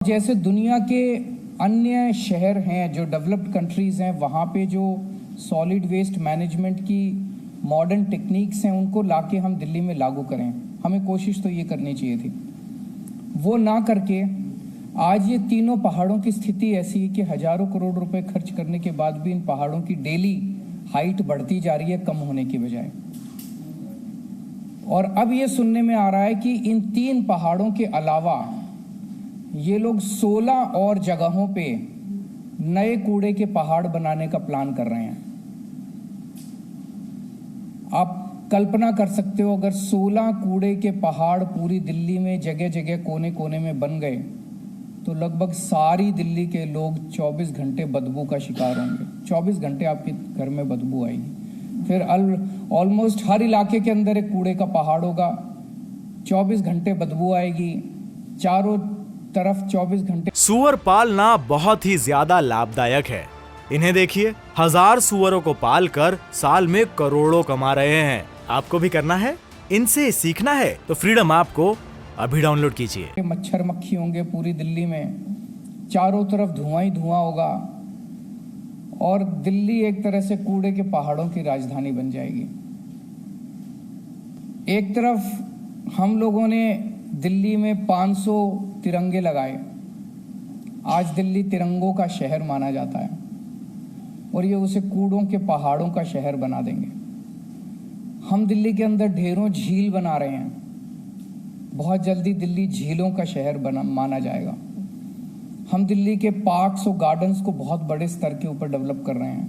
जैसे दुनिया के अन्य शहर हैं जो डेवलप्ड कंट्रीज़ हैं, वहाँ पे जो सॉलिड वेस्ट मैनेजमेंट की मॉडर्न टेक्निक्स हैं उनको लाके हम दिल्ली में लागू करें। हमें कोशिश तो ये करनी चाहिए थी, वो ना करके आज ये तीनों पहाड़ों की स्थिति ऐसी है कि हजारों करोड़ रुपए खर्च करने के बाद भी इन पहाड़ों की डेली हाइट बढ़ती जा रही है कम होने की बजाय। और अब ये सुनने में आ रहा है कि इन 3 पहाड़ों के अलावा ये लोग 16 और जगहों पे नए कूड़े के पहाड़ बनाने का प्लान कर रहे हैं। आप कल्पना कर सकते हो, अगर 16 कूड़े के पहाड़ पूरी दिल्ली में जगह जगह कोने कोने में बन गए तो लगभग सारी दिल्ली के लोग 24 घंटे बदबू का शिकार होंगे। 24 घंटे आपके घर में बदबू आएगी। फिर ऑलमोस्ट हर इलाके के अंदर एक कूड़े का पहाड़ होगा, 24 घंटे बदबू आएगी, चारों तरफ 24 घंटे। सुअर पालना बहुत ही ज्यादा लाभदायक है। इन्हें देखिए, 1000 सुअरों को पालकर साल में करोड़ों कमा रहे हैं। आपको भी करना है, इनसे सीखना है तो फ्रीडम ऐप को अभी डाउनलोड कीजिए। मच्छर मक्खी होंगे पूरी दिल्ली में, चारों तरफ धुआं ही धुआं होगा और दिल्ली एक तरह से कूड़े के पहाड़ों की राजधानी बन जाएगी। एक तरफ हम लोगों ने दिल्ली में 500 तिरंगे लगाए, आज दिल्ली तिरंगों का शहर माना जाता है और ये उसे कूड़ों के पहाड़ों का शहर बना देंगे। हम दिल्ली के अंदर ढेरों झील बना रहे हैं, बहुत जल्दी दिल्ली झीलों का शहर माना जाएगा। हम दिल्ली के पार्क्स और गार्डन्स को बहुत बड़े स्तर के ऊपर डेवलप कर रहे हैं।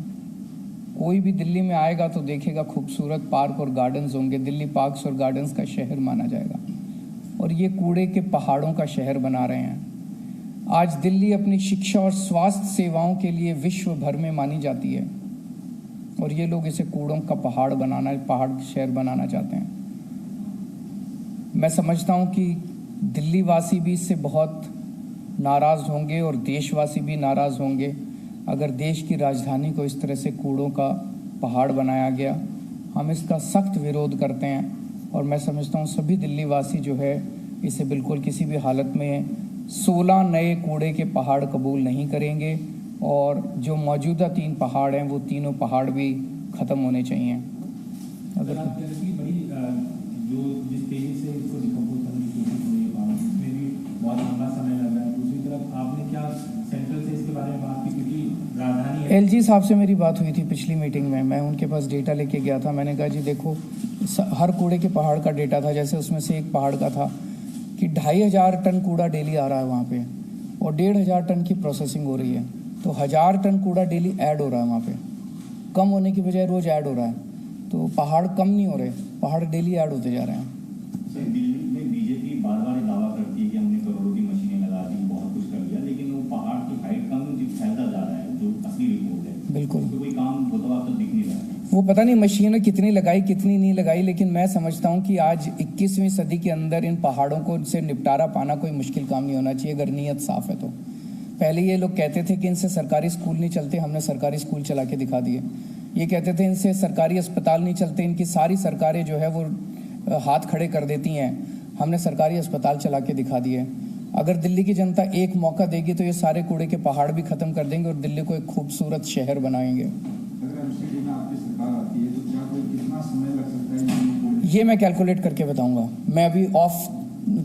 कोई भी दिल्ली में आएगा तो देखेगा खूबसूरत पार्क और गार्डन्स होंगे। दिल्ली पार्क्स और गार्डन्स का शहर माना जाएगा और ये कूड़े के पहाड़ों का शहर बना रहे हैं। आज दिल्ली अपनी शिक्षा और स्वास्थ्य सेवाओं के लिए विश्व भर में मानी जाती है और ये लोग इसे कूड़ों का पहाड़ शहर बनाना चाहते हैं। मैं समझता हूँ कि दिल्ली वासी भी इससे बहुत नाराज़ होंगे और देशवासी भी नाराज़ होंगे अगर देश की राजधानी को इस तरह से कूड़ों का पहाड़ बनाया गया। हम इसका सख्त विरोध करते हैं और मैं समझता हूँ सभी दिल्ली वासी जो है इसे बिल्कुल किसी भी हालत में 16 नए कूड़े के पहाड़ कबूल नहीं करेंगे और जो मौजूदा 3 पहाड़ हैं वो तीनों पहाड़ भी ख़त्म होने चाहिए। अगर जो जिस तेजी से इसको डिकम्पोज करने की कोशिश हो रही है भारत, इसमें भी बहुत लंबा समय लग रहा है। दूसरी तरफ आपने क्या सेंट्रल से इसके बारे में बात की, क्योंकि राजधानी है। एलजी साहब से मेरी बात हुई थी पिछली मीटिंग में, मैं उनके पास डेटा लेके गया था। मैंने कहा जी देखो, हर कूड़े के पहाड़ का डेटा था। जैसे उसमें से एक पहाड़ का था कि 2500 टन कूड़ा डेली आ रहा है वहाँ पे और 1500 टन की प्रोसेसिंग हो रही है, तो 1000 टन कूड़ा डेली ऐड हो रहा है वहाँ पे। कम होने की बजाय रोज ऐड हो रहा है, तो पहाड़ कम नहीं हो रहे, पहाड़ डेली ऐड होते जा रहे हैं। सर, दिल्ली में बीजेपी बार-बार दावा करती है कि हमने करोड़ों की मशीनें लगा दी, बहुत कुछ कर लिया, लेकिन वो पहाड़ की हाइट कम फैलता जा रहा है, जो असली रिपोर्ट है। बिल्कुल तो कोई काम होता हुआ तो दिख नहीं रहा है। वो पता नहीं मशीनें कितनी लगाई कितनी नहीं लगाई, लेकिन मैं समझता हूँ कि आज 21वीं सदी के अंदर इन पहाड़ों को से निपटारा पाना कोई मुश्किल काम नहीं होना चाहिए अगर नीयत साफ है तो। पहले ये लोग कहते थे कि इनसे सरकारी स्कूल नहीं चलते, हमने सरकारी स्कूल चला के दिखा दिए। ये कहते थे इनसे सरकारी अस्पताल नहीं चलते, इनकी सारी सरकारें जो है वो हाथ खड़े कर देती हैं, हमने सरकारी अस्पताल चला के दिखा दिए। अगर दिल्ली की जनता एक मौका देगी तो ये सारे कूड़े के पहाड़ भी खत्म कर देंगे और दिल्ली को एक खूबसूरत शहर बनाएंगे। ये मैं कैलकुलेट करके बताऊंगा। मैं अभी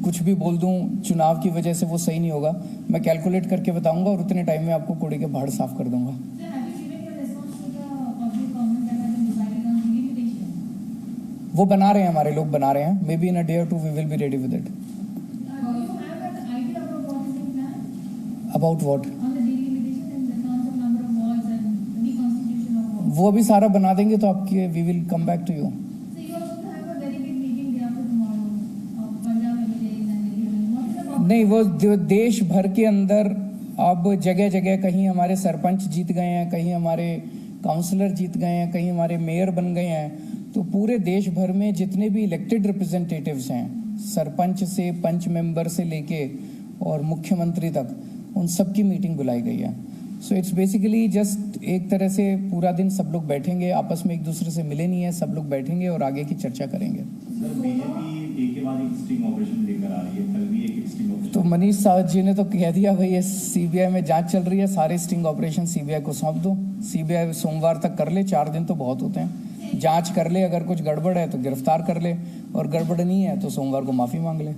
कुछ भी बोल दूं चुनाव की वजह से वो सही नहीं होगा। मैं कैलकुलेट करके बताऊंगा और उतने टाइम में आपको कूड़े के पहाड़ साफ कर दूंगा। वो बना रहे हैं, हमारे लोग बना रहे हैं। May be in a day और 2 we will be ready with it. About what? वो भी सारा बना देंगे तो आपके we will come back to you. नहीं, वो देश भर के अंदर अब जगह जगह कहीं हमारे सरपंच जीत गए हैं, कहीं हमारे काउंसलर जीत गए हैं, कहीं हमारे मेयर बन गए हैं। तो पूरे देश भर में जितने भी इलेक्टेड रिप्रेजेंटेटिव्स हैं, सरपंच से पंच मेंबर से लेके और मुख्यमंत्री तक, उन सब की मीटिंग बुलाई गई है। सो इट्स बेसिकली जस्ट एक तरह से पूरा दिन सब लोग बैठेंगे, आपस में एक दूसरे से मिले नहीं है, सब लोग बैठेंगे और आगे की चर्चा करेंगे। सर, बीजेपी बाद एक स्टिंग ऑपरेशन लेकर आ रही है, कल भी एक स्टिंग ऑपरेशन। तो मनीष साहब जी ने तो कह दिया भाई ये सीबीआई में जांच चल रही है, सारे स्टिंग ऑपरेशन सीबीआई को सौंप दो। सीबीआई सोमवार तक कर ले, 4 दिन तो बहुत होते हैं। जांच कर ले, अगर कुछ गड़बड़ है तो गिरफ्तार कर ले, और गड़बड़ नहीं है तो सोमवार को माफी मांग ले।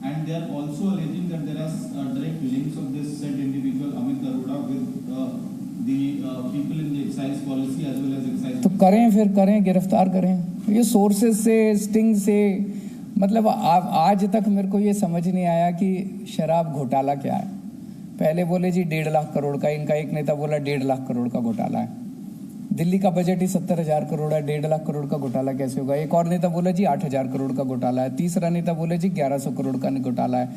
And they are also alleging that there are direct links of this said individual Amit Arora with the people in the excise policy as well as excise. तो करें, फिर करें, गिरफ्तार करें। ये सोर्सेज से, स्टिंग से, मतलब आज तक मेरे को ये समझ नहीं आया कि शराब घोटाला क्या है। पहले बोले जी 1.5 लाख करोड़ का, इनका एक नेता बोला 1.5 लाख करोड़ का घोटाला है। दिल्ली का बजट ही 70,000 करोड़ है, 1.5 लाख करोड़ का घोटाला कैसे होगा। एक और नेता बोला जी 8,000 करोड़ का घोटाला है। तीसरा नेता बोले जी 1100 करोड़ का घोटाला है।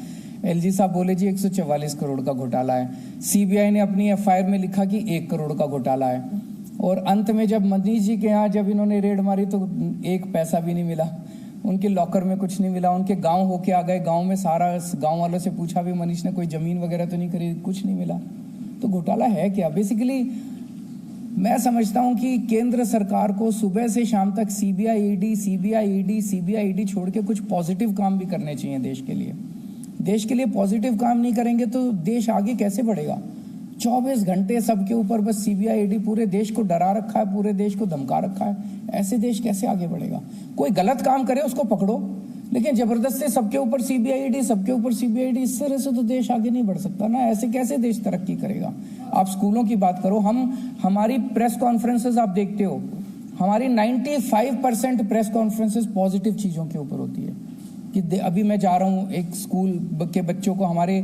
एलजी साहब बोले जी 144 करोड़ का घोटाला है। सीबीआई ने अपनी एफआईआर में लिखा कि 1 करोड़ का घोटाला है। और अंत में जब मनीष जी के यहाँ जब इन्होंने रेड मारी तो 1 पैसा भी नहीं मिला, उनके लॉकर में कुछ नहीं मिला। उनके गाँव होके आ गए, गाँव में सारा गाँव वालों से पूछा भी मनीष ने कोई जमीन वगैरह तो नहीं खरीदी, कुछ नहीं मिला। तो घोटाला है क्या? बेसिकली मैं समझता हूं कि केंद्र सरकार को सुबह से शाम तक सीबीआई ईडी छोड़ के कुछ पॉजिटिव काम भी करने चाहिए देश के लिए। देश के लिए पॉजिटिव काम नहीं करेंगे तो देश आगे कैसे बढ़ेगा? 24 घंटे सबके ऊपर बस सीबीआई ईडी पूरे देश को डरा रखा है, पूरे देश को धमका रखा है। ऐसे देश कैसे आगे बढ़ेगा? कोई गलत काम करे उसको पकड़ो, लेकिन जबरदस्ती सबके ऊपर सीबीआई ईडी, इस तरह से तो देश आगे नहीं बढ़ सकता ना। ऐसे कैसे देश तरक्की करेगा? आप स्कूलों की बात करो, हमारी प्रेस कॉन्फ्रेंसेस आप देखते हो, हमारी 95% प्रेस कॉन्फ्रेंसेस पॉजिटिव चीजों के ऊपर होती है। कि अभी मैं जा रहा हूं एक स्कूल के बच्चों को, हमारे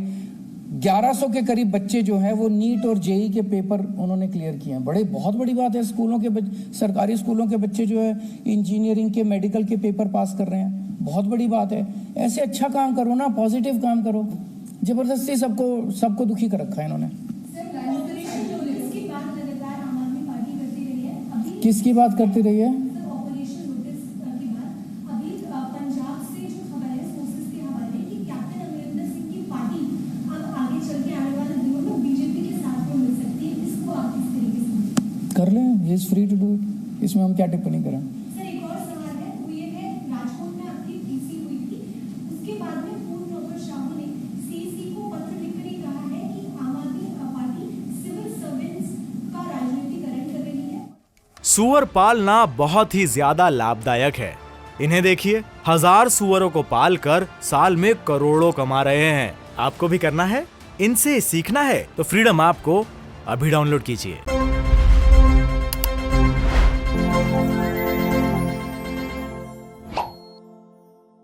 1100 के करीब बच्चे जो हैं वो नीट और जेई के पेपर उन्होंने क्लियर किए हैं। बहुत बड़ी बात है। स्कूलों के सरकारी स्कूलों के बच्चे जो है इंजीनियरिंग के, मेडिकल के पेपर पास कर रहे हैं, बहुत बड़ी बात है। ऐसे अच्छा काम करो ना, पॉजिटिव काम करो। जबरदस्ती सबको दुखी कर रखा है इन्होंने। किसकी बात करती रही है? कर लें, he is free to do it, इसमें हम क्या टिप्पणी करें। सर एक और सवाल है, वो ये है राजकोट में आपकी टीसी हुई थी, उसके बाद में पूर्व डॉक्टर शाहू ने सीसी को पत्र लिखकर ही कहा है कि आम आदमी पार्टी सिविल सर्वेंट्स का राजनीतिकरण कर रही है। सुअर पालना बहुत ही ज्यादा लाभदायक है। इन्हें देखिए, 1000 सुअरों को पालकर साल में करोड़ों कमा रहे हैं। आपको भी करना है, इनसे सीखना है तो फ्रीडम ऐप को अभी डाउनलोड कीजिए।